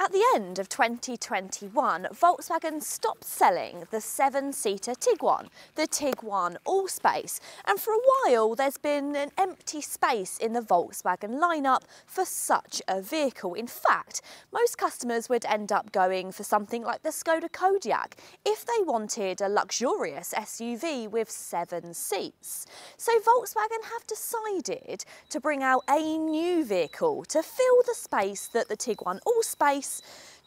At the end of 2021, Volkswagen stopped selling the seven-seater Tiguan, the Tiguan Allspace, and for a while there's been an empty space in the Volkswagen lineup for such a vehicle. In fact, most customers would end up going for something like the Skoda Kodiaq if they wanted a luxurious SUV with 7 seats. So Volkswagen have decided to bring out a new vehicle to fill the space that the Tiguan Allspace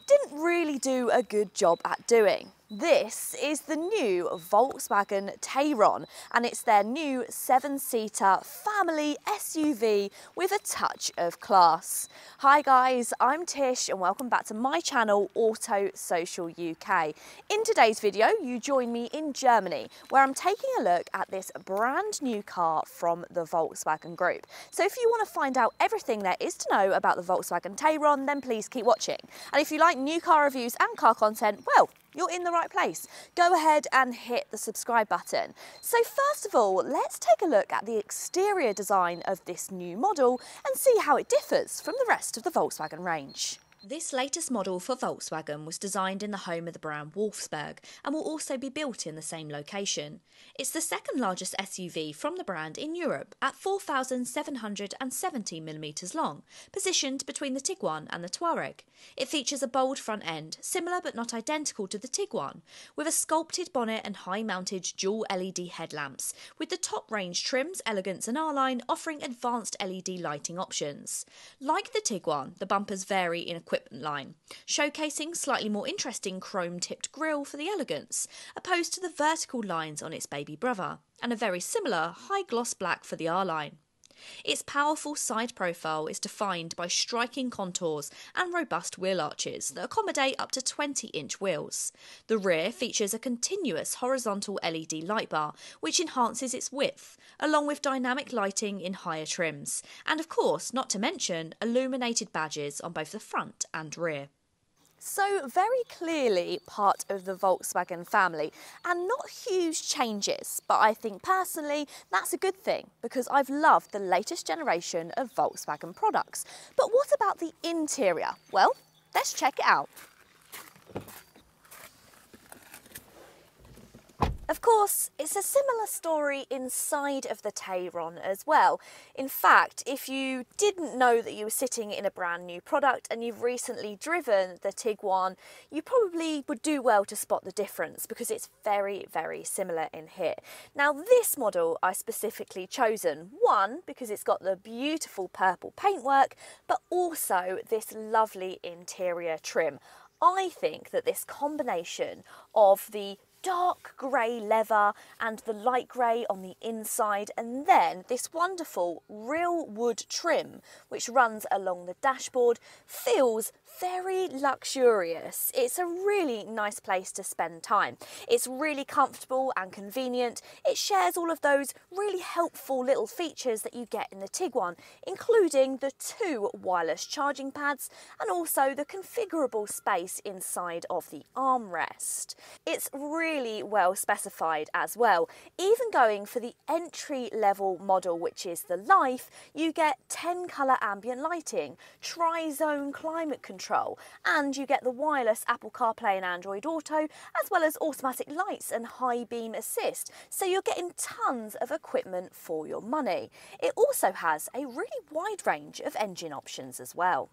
didn't really do a good job at doing. This is the new Volkswagen Tayron, and it's their new 7-seater family SUV with a touch of class. Hi guys, I'm Tish and welcome back to my channel Auto Social UK. In today's video, you join me in Germany, where I'm taking a look at this brand new car from the Volkswagen Group. So if you want to find out everything there is to know about the Volkswagen Tayron, then please keep watching. And if you like new car reviews and car content, well, you're in the right place. Go ahead and hit the subscribe button. So first of all, let's take a look at the exterior design of this new model and see how it differs from the rest of the Volkswagen range. This latest model for Volkswagen was designed in the home of the brand Wolfsburg and will also be built in the same location. It's the second largest SUV from the brand in Europe at 4,770mm long, positioned between the Tiguan and the Touareg. It features a bold front end, similar but not identical to the Tiguan, with a sculpted bonnet and high-mounted dual LED headlamps, with the top range trims, elegance and R-Line offering advanced LED lighting options. Like the Tiguan, the bumpers vary in equipment line, showcasing slightly more interesting chrome-tipped grille for the elegance, opposed to the vertical lines on its baby brother, and a very similar high-gloss black for the R-Line. Its powerful side profile is defined by striking contours and robust wheel arches that accommodate up to 20-inch wheels. The rear features a continuous horizontal LED light bar, which enhances its width, along with dynamic lighting in higher trims, and of course, not to mention, illuminated badges on both the front and rear. So very clearly part of the Volkswagen family, and not huge changes, but I think personally that's a good thing because I've loved the latest generation of Volkswagen products. But what about the interior? Well, let's check it out. Of course, it's a similar story inside of the Tayron as well. In fact, if you didn't know that you were sitting in a brand new product and you've recently driven the Tiguan, you probably would do well to spot the difference because it's very, very similar in here. Now, this model I specifically chosen, one, because it's got the beautiful purple paintwork, but also this lovely interior trim. I think that this combination of the dark grey leather and the light grey on the inside, and then this wonderful real wood trim which runs along the dashboard feels very luxurious. It's a really nice place to spend time. It's really comfortable and convenient. It shares all of those really helpful little features that you get in the Tiguan, including the 2 wireless charging pads and also the configurable space inside of the armrest. It's really well specified as well. Even going for the entry-level model, which is the Life, you get 10 colour ambient lighting, tri-zone climate control, and you get the wireless Apple CarPlay and Android Auto, as well as automatic lights and high beam assist, so you're getting tons of equipment for your money. It also has a really wide range of engine options as well.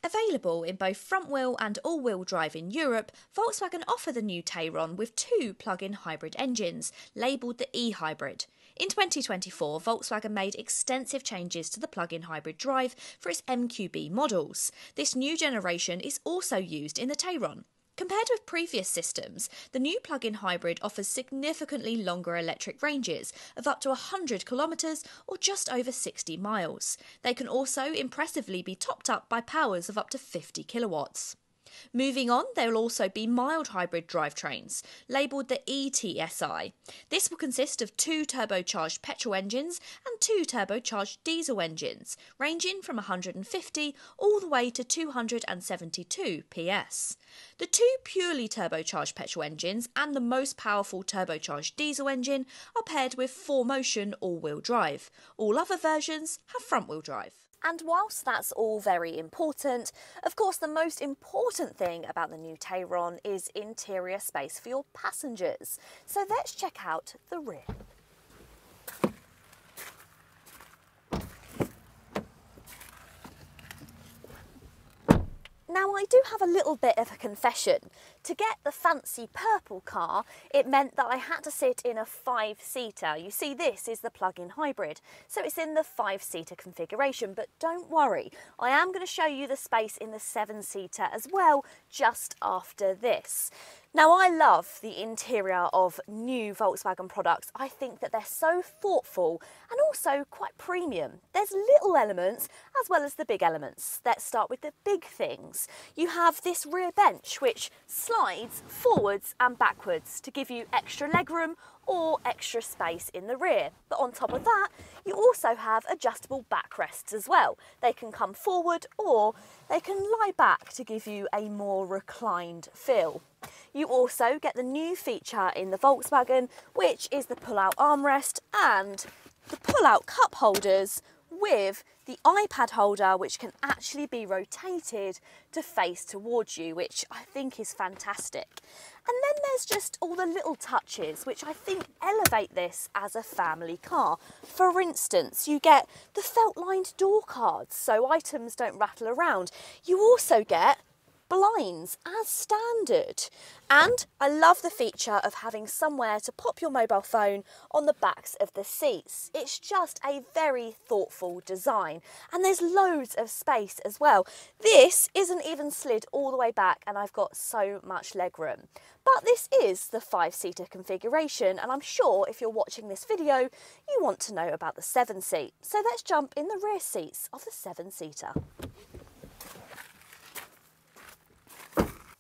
Available in both front-wheel and all-wheel drive in Europe, Volkswagen offer the new Tayron with 2 plug-in hybrid engines, labelled the e-hybrid. In 2024, Volkswagen made extensive changes to the plug-in hybrid drive for its MQB models. This new generation is also used in the Tayron. Compared with previous systems, the new plug-in hybrid offers significantly longer electric ranges of up to 100 kilometres or just over 60 miles. They can also impressively be topped up by powers of up to 50 kilowatts. Moving on, there will also be mild hybrid drivetrains, labelled the ETSI. This will consist of 2 turbocharged petrol engines and 2 turbocharged diesel engines, ranging from 150 all the way to 272 PS. The 2 purely turbocharged petrol engines and the most powerful turbocharged diesel engine are paired with 4Motion all-wheel drive. All other versions have front-wheel drive. And whilst that's all very important, of course the most important thing about the new Tayron is interior space for your passengers. So let's check out the rear. Now I do have a little bit of a confession. To get the fancy purple car, it meant that I had to sit in a 5-seater. You see, this is the plug-in hybrid, so it's in the 5-seater configuration, but don't worry, I am going to show you the space in the 7-seater as well, just after this. Now, I love the interior of new Volkswagen products. I think that they're so thoughtful and also quite premium. There's little elements as well as the big elements. Let's start with the big things. You have this rear bench which slides forwards and backwards to give you extra legroom or extra space in the rear. But on top of that, you also have adjustable backrests as well. They can come forward or they can lie back to give you a more reclined feel. You also get the new feature in the Volkswagen, which is the pull-out armrest and the pull-out cup holders with the iPad holder, which can actually be rotated to face towards you, which I think is fantastic. And then there's just all the little touches, which I think elevate this as a family car. For instance, you get the felt-lined door cards, so items don't rattle around. You also get blinds as standard, and I love the feature of having somewhere to pop your mobile phone on the backs of the seats. It's just a very thoughtful design, and there's loads of space as well. This isn't even slid all the way back, and I've got so much legroom. But this is the 5-seater configuration, and I'm sure if you're watching this video you want to know about the 7-seat. So let's jump in the rear seats of the 7-seater.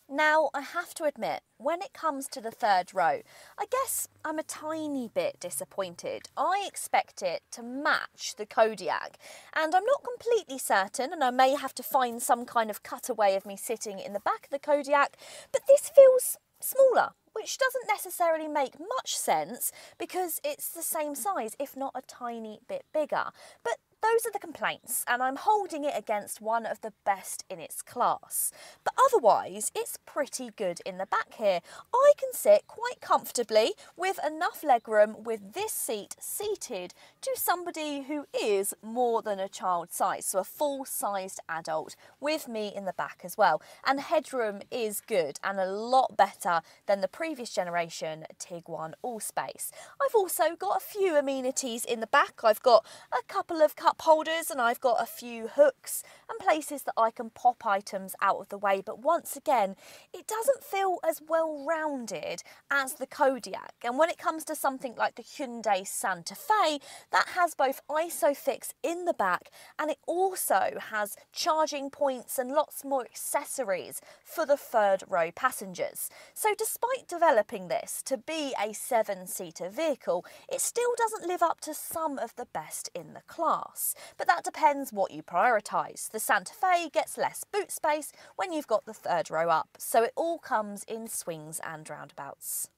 Now, I have to admit, when it comes to the third row, I guess I'm a tiny bit disappointed. I expect it to match the Kodiaq, and I'm not completely certain, and I may have to find some kind of cutaway of me sitting in the back of the Kodiaq, but this feels smaller, which doesn't necessarily make much sense because it's the same size, if not a tiny bit bigger. But those are the complaints, and I'm holding it against one of the best in its class. But otherwise, it's pretty good in the back here. I can sit quite comfortably with enough legroom with this seat seated to somebody who is more than a child size, so a full-sized adult with me in the back as well. And headroom is good and a lot better than the previous generation Tiguan Allspace. I've also got a few amenities in the back. I've got a couple of cup holders and I've got a few hooks and places that I can pop items out of the way, but once again it doesn't feel as well rounded as the Kodiaq. And when it comes to something like the Hyundai Santa Fe, that has both ISOFIX in the back and it also has charging points and lots more accessories for the third row passengers. So despite developing this to be a 7-seater vehicle, it still doesn't live up to some of the best in the class. But that depends what you prioritise. The Santa Fe gets less boot space when you've got the third row up, so it all comes in swings and roundabouts.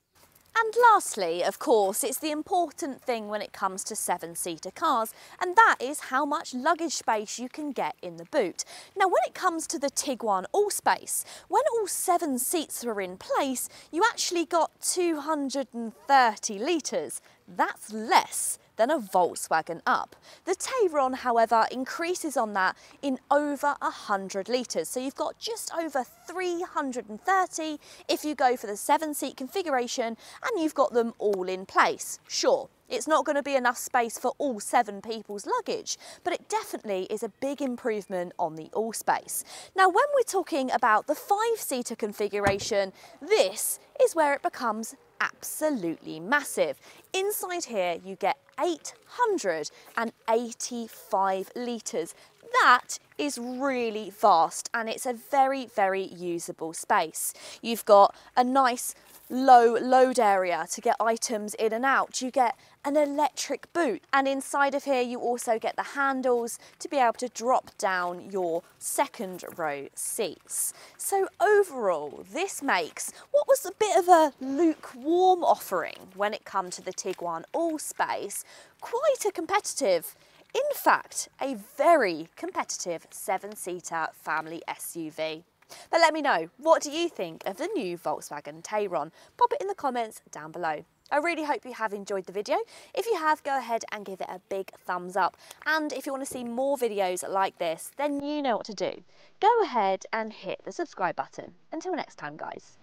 And lastly, of course, it's the important thing when it comes to 7-seater cars, and that is how much luggage space you can get in the boot. Now, when it comes to the Tiguan Allspace, when all 7 seats were in place, you actually got 230 litres. That's less than a Volkswagen Up. The Tayron, however, increases on that in over 100 litres. So you've got just over 330 if you go for the 7-seat configuration and you've got them all in place. Sure, it's not going to be enough space for all 7 people's luggage, but it definitely is a big improvement on the Allspace. Now, when we're talking about the 5-seater configuration, this is where it becomes absolutely massive. Inside here, you get 885 litres. That is really vast and it's a very, very usable space. You've got a nice low load area to get items in and out. You get an electric boot, and inside of here you also get the handles to be able to drop down your second row seats. So overall, this makes what was a bit of a lukewarm offering when it comes to the Tiguan Allspace quite a competitive In fact, a very competitive 7-seater family SUV. But let me know, what do you think of the new Volkswagen Tayron? Pop it in the comments down below. I really hope you have enjoyed the video. If you have, go ahead and give it a big thumbs up. And if you want to see more videos like this, then you know what to do. Go ahead and hit the subscribe button. Until next time, guys.